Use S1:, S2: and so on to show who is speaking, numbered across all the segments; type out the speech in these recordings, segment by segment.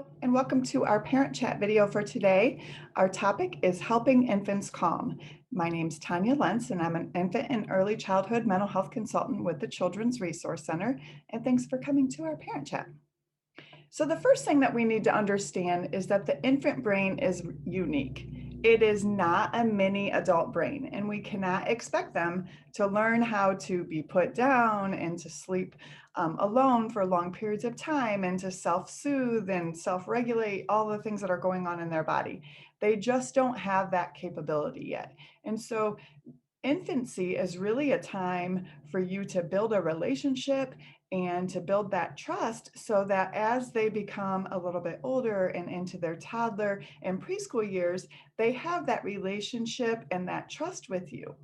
S1: Hello, and welcome to our parent chat video for today. Our topic is helping infants calm. My name's Tanya Lentz, and I'm an infant and early childhood mental health consultant with the Children's Resource Center. And thanks for coming to our parent chat. So the first thing that we need to understand is that the infant brain is unique. It is not a mini adult brain, and we cannot expect them to learn how to be put down and to sleep alone for long periods of time and to self-soothe and self-regulate all the things that are going on in their body. They just don't have that capability yet. And so infancy is really a time for you to build a relationship and to build that trust so that as they become a little bit older and into their toddler and preschool years, they have that relationship and that trust with you.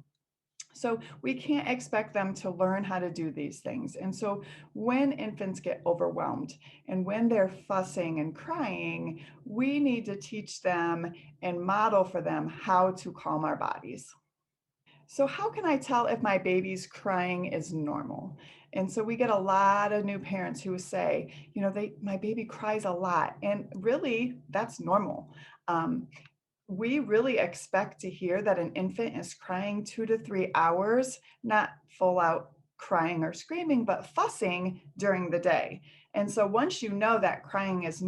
S1: So we can't expect them to learn how to do these things. And so when infants get overwhelmed and when they're fussing and crying, we need to teach them and model for them how to calm our bodies. So how can I tell if my baby's crying is normal? And so we get a lot of new parents who say, my baby cries a lot. And really, that's normal. Um, we really expect to hear that an infant is crying 2 to 3 hours, not full out crying or screaming, but fussing during the day. And so once you know that crying is a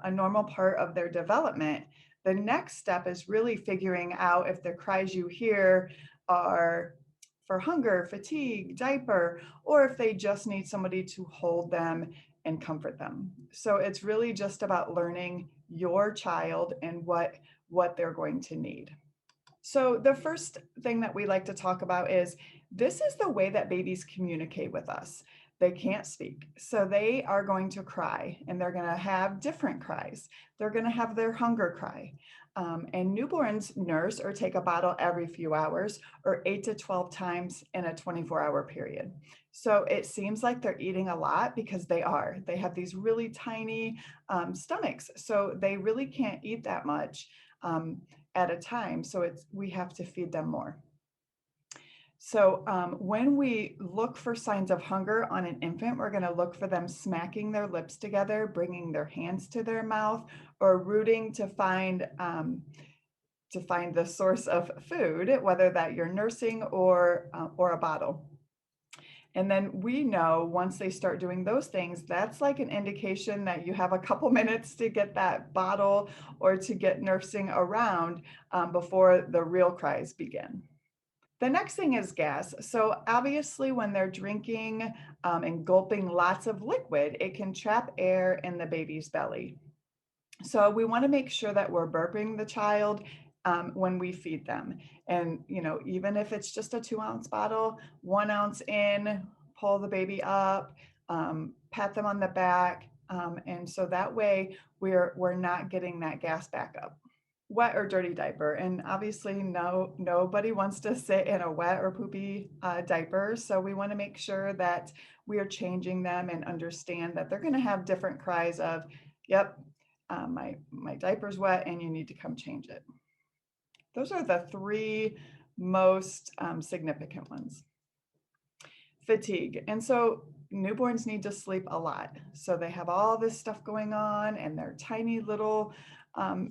S1: normal part of their development, the next step is really figuring out if the cries you hear are for hunger, fatigue, diaper, or if they just need somebody to hold them and comfort them. So it's really just about learning your child and what they're going to need. So the first thing that we like to talk about is this is the way that babies communicate with us. They can't speak. So they are going to cry and they're going to have different cries. They're going to have their hunger cry. And newborns nurse or take a bottle every few hours or 8 to 12 times in a 24-hour period. So it seems like they're eating a lot because they are. They have these really tiny stomachs. So they really can't eat that much at a time. So we have to feed them more. So when we look for signs of hunger on an infant, we're going to look for them smacking their lips together, bringing their hands to their mouth, or rooting to find the source of food, whether that you're nursing or a bottle. And then we know once they start doing those things, that's like an indication that you have a couple minutes to get that bottle or to get nursing around before the real cries begin. The next thing is gas. So obviously when they're drinking and gulping lots of liquid, it can trap air in the baby's belly. So we want to make sure that we're burping the child when we feed them. And, even if it's just a 2-ounce bottle, 1 ounce in, pull the baby up, pat them on the back. And so that way we're not getting that gas back up. Wet or dirty diaper. And obviously nobody wants to sit in a wet or poopy diaper. So we want to make sure that we are changing them and understand that they're going to have different cries of, yep, my diaper's wet and you need to come change it. Those are the three most significant ones. Fatigue. And so newborns need to sleep a lot. So they have all this stuff going on and they're tiny little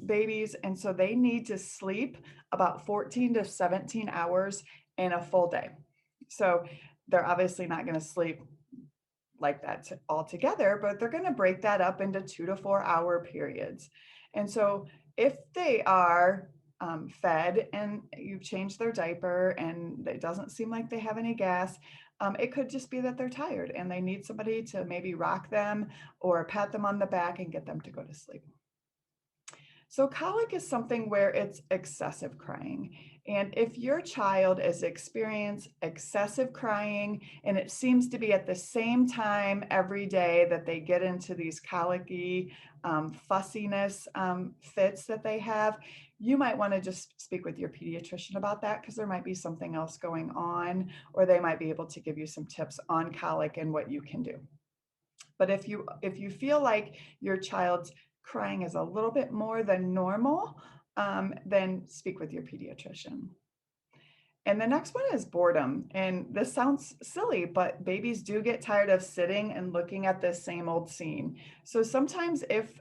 S1: babies. And so they need to sleep about 14 to 17 hours in a full day. So they're obviously not going to sleep like that all together, but they're going to break that up into 2 to 4 hour periods. And so if they are fed and you've changed their diaper and it doesn't seem like they have any gas, it could just be that they're tired and they need somebody to maybe rock them or pat them on the back and get them to go to sleep. So colic is something where it's excessive crying. And if your child is experiencing excessive crying and it seems to be at the same time every day that they get into these colicky fussiness fits that they have, you might want to just speak with your pediatrician about that because there might be something else going on, or they might be able to give you some tips on colic and what you can do. But if you feel like your child's crying is a little bit more than normal, then speak with your pediatrician. And the next one is boredom. And this sounds silly, but babies do get tired of sitting and looking at this same old scene. So sometimes if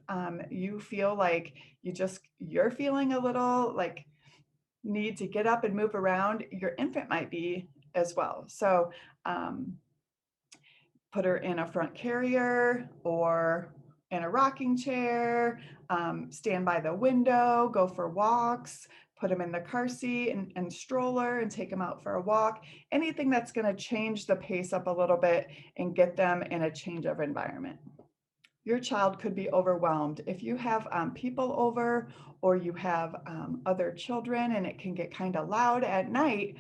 S1: you feel like you're feeling a little like need to get up and move around, your infant might be as well. So um, put her in a front carrier or in a rocking chair, stand by the window, go for walks, put them in the car seat and stroller and take them out for a walk. Anything that's going to change the pace up a little bit and get them in a change of environment. Your child could be overwhelmed. If you have people over or you have other children and it can get kind of loud at night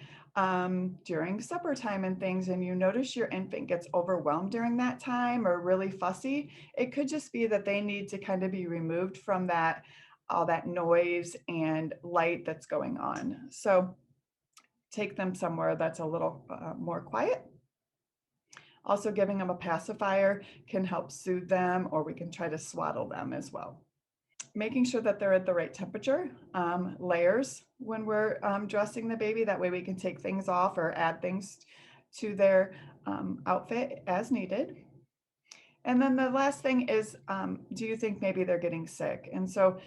S1: during supper time and things, and you notice your infant gets overwhelmed during that time or really fussy, it could just be that they need to kind of be removed from that, all that noise and light that's going on. So take them somewhere that's a little more quiet. Also, giving them a pacifier can help soothe them, or we can try to swaddle them as well. Making sure that they're at the right temperature, layers when we're dressing the baby. That way we can take things off or add things to their outfit as needed. And then the last thing is, do you think maybe they're getting sick? And so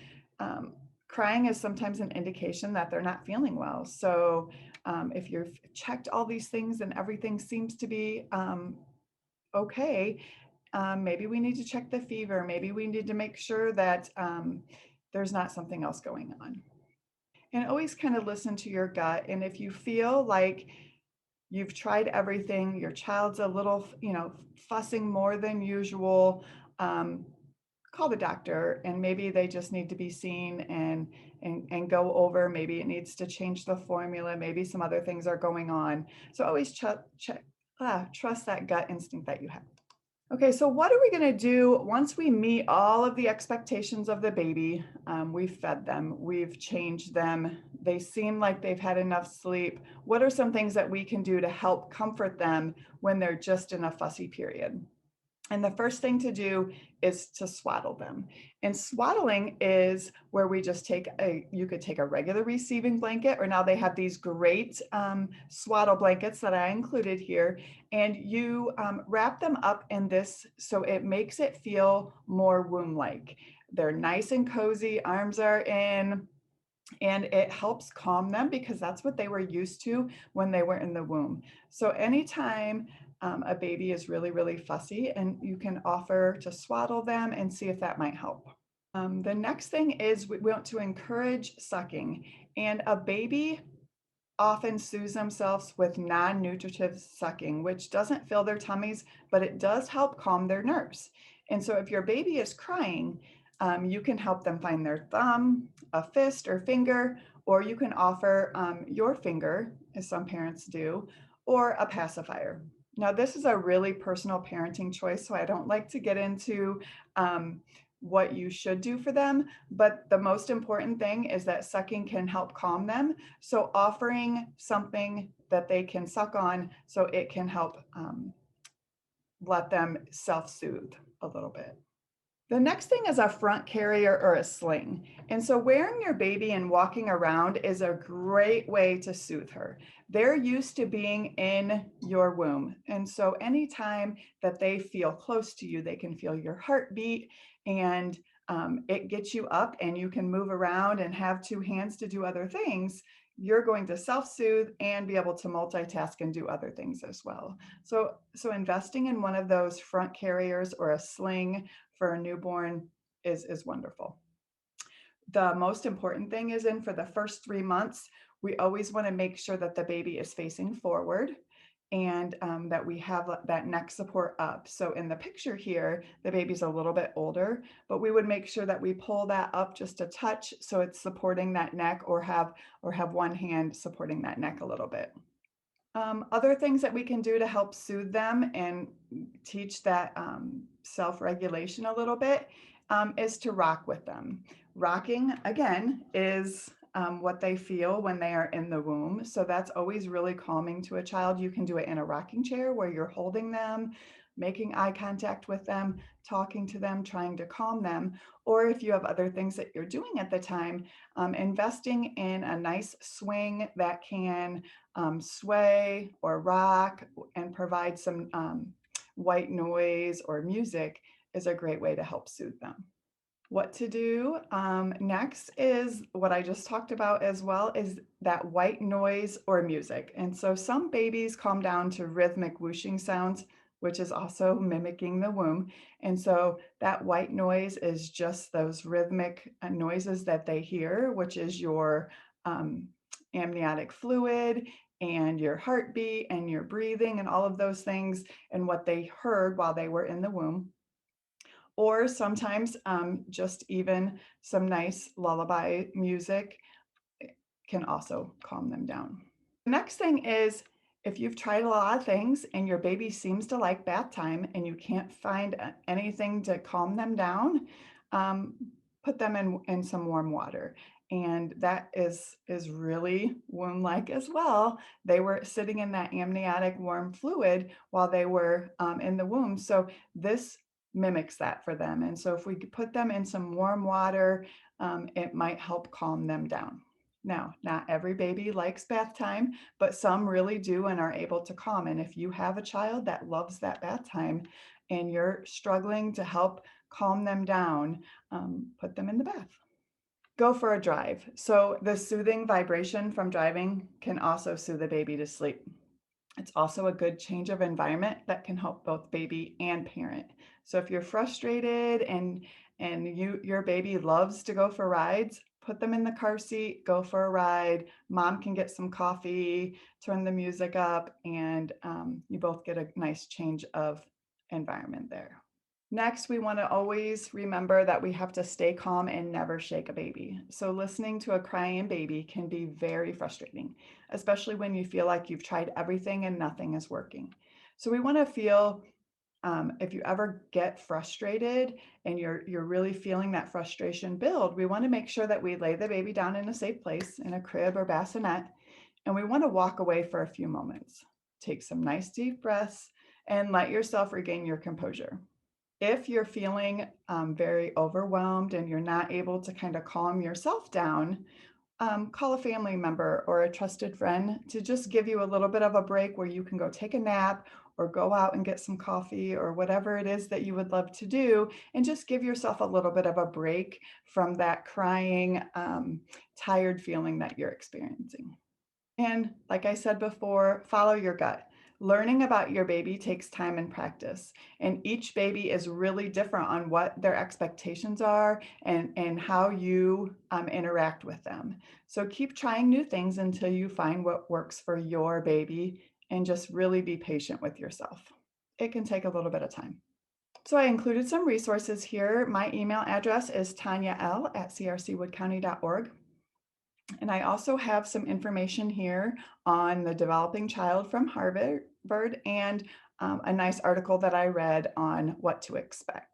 S1: crying is sometimes an indication that they're not feeling well. So if you've checked all these things and everything seems to be okay, maybe we need to check the fever. Maybe we need to make sure that there's not something else going on. And always kind of listen to your gut. And if you feel like you've tried everything, your child's a little, fussing more than usual, um, call the doctor and maybe they just need to be seen and go over. Maybe it needs to change the formula. Maybe some other things are going on. So always trust that gut instinct that you have. Okay, so what are we going to do once we meet all of the expectations of the baby? We've fed them, we've changed them, they seem like they've had enough sleep. What are some things that we can do to help comfort them when they're just in a fussy period? And the first thing to do is to swaddle them. And swaddling is where we just you could take a regular receiving blanket, or now they have these great swaddle blankets that I included here, and you wrap them up in this so it makes it feel more womb-like. They're nice and cozy, arms are in, and it helps calm them because that's what they were used to when they were in the womb. So anytime a baby is really, really fussy, and you can offer to swaddle them and see if that might help. The next thing is we want to encourage sucking, and a baby often soothes themselves with non-nutritive sucking, which doesn't fill their tummies, but it does help calm their nerves. And so if your baby is crying, you can help them find their thumb, a fist or finger, or you can offer your finger, as some parents do, or a pacifier. Now, this is a really personal parenting choice, so I don't like to get into what you should do for them, but the most important thing is that sucking can help calm them. So offering something that they can suck on so it can help let them self-soothe a little bit. The next thing is a front carrier or a sling. And so wearing your baby and walking around is a great way to soothe her. They're used to being in your womb. And so anytime that they feel close to you, they can feel your heartbeat, and it gets you up and you can move around and have two hands to do other things. You're going to self-soothe and be able to multitask and do other things as well. So investing in one of those front carriers or a sling for a newborn is wonderful. The most important thing is in for the first 3 months, we always want to make sure that the baby is facing forward, and that we have that neck support up. So in the picture here, the baby's a little bit older, but we would make sure that we pull that up just a touch so it's supporting that neck, or have one hand supporting that neck a little bit. Other things that we can do to help soothe them and teach that self-regulation a little bit is to rock with them. Rocking, again, is what they feel when they are in the womb. So that's always really calming to a child. You can do it in a rocking chair where you're holding them, making eye contact with them, talking to them, trying to calm them, or if you have other things that you're doing at the time, investing in a nice swing that can sway or rock and provide some white noise or music is a great way to help soothe them. What to do next is what I just talked about as well is that white noise or music. And so some babies calm down to rhythmic whooshing sounds, which is also mimicking the womb. And so that white noise is just those rhythmic noises that they hear, which is your um, amniotic fluid and your heartbeat and your breathing and all of those things and what they heard while they were in the womb, or sometimes just even some nice lullaby music can also calm them down. The next thing is if you've tried a lot of things and your baby seems to like bath time and you can't find anything to calm them down, um, put them in some warm water. And that is really womb-like as well. They were sitting in that amniotic warm fluid while they were in the womb. So this mimics that for them. And so if we could put them in some warm water, it might help calm them down. Now, not every baby likes bath time, but some really do and are able to calm. And if you have a child that loves that bath time and you're struggling to help calm them down, put them in the bath. Go for a drive. So the soothing vibration from driving can also soothe the baby to sleep. It's also a good change of environment that can help both baby and parent. So if you're frustrated and your baby loves to go for rides, put them in the car seat, go for a ride. Mom can get some coffee, turn the music up, and you both get a nice change of environment there. Next, we want to always remember that we have to stay calm and never shake a baby. So listening to a crying baby can be very frustrating, especially when you feel like you've tried everything and nothing is working. So we want to feel, if you ever get frustrated and you're really feeling that frustration build, we want to make sure that we lay the baby down in a safe place in a crib or bassinet, and we want to walk away for a few moments. Take some nice deep breaths and let yourself regain your composure. If you're feeling very overwhelmed and you're not able to kind of calm yourself down, call a family member or a trusted friend to just give you a little bit of a break where you can go take a nap or go out and get some coffee or whatever it is that you would love to do, and just give yourself a little bit of a break from that crying, tired feeling that you're experiencing. And like I said before, follow your gut. Learning about your baby takes time and practice, and each baby is really different on what their expectations are and how you interact with them. So keep trying new things until you find what works for your baby, and just really be patient with yourself. It can take a little bit of time. So I included some resources here. My email address is tanyaL@crcwoodcounty.org. And I also have some information here on the developing child from Harvard and a nice article that I read on what to expect.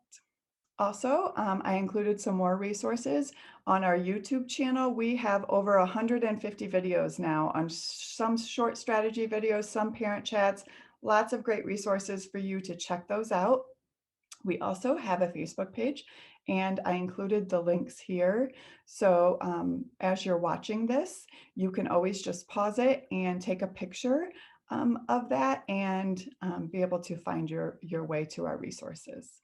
S1: Also, I included some more resources on our YouTube channel. We have over 150 videos now on some short strategy videos, some parent chats, lots of great resources for you to check those out. We also have a Facebook page, and I included the links here. So as you're watching this, you can always just pause it and take a picture of that and be able to find your way to our resources.